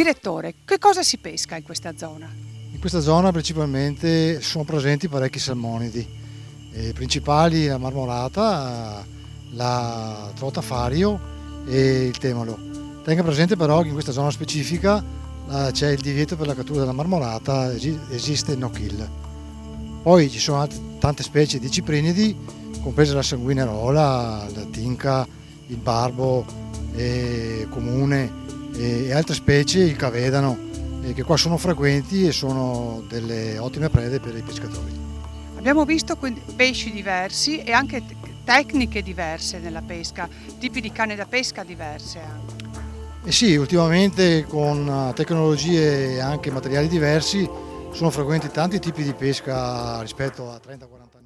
Direttore, che cosa si pesca in questa zona? In questa zona principalmente sono presenti parecchi salmonidi, principali la marmorata, la trota fario e il temolo. Tenga presente però che in questa zona specifica c'è il divieto per la cattura della marmorata, esiste il no kill. Poi ci sono tante specie di ciprinidi, compresa la sanguinerola, la tinca, il barbo comune e altre specie, il cavedano, che qua sono frequenti e sono delle ottime prede per i pescatori. Abbiamo visto quindi pesci diversi e anche tecniche diverse nella pesca, tipi di canne da pesca diverse anche. E sì, ultimamente con tecnologie e anche materiali diversi sono frequenti tanti tipi di pesca rispetto a 30-40 anni.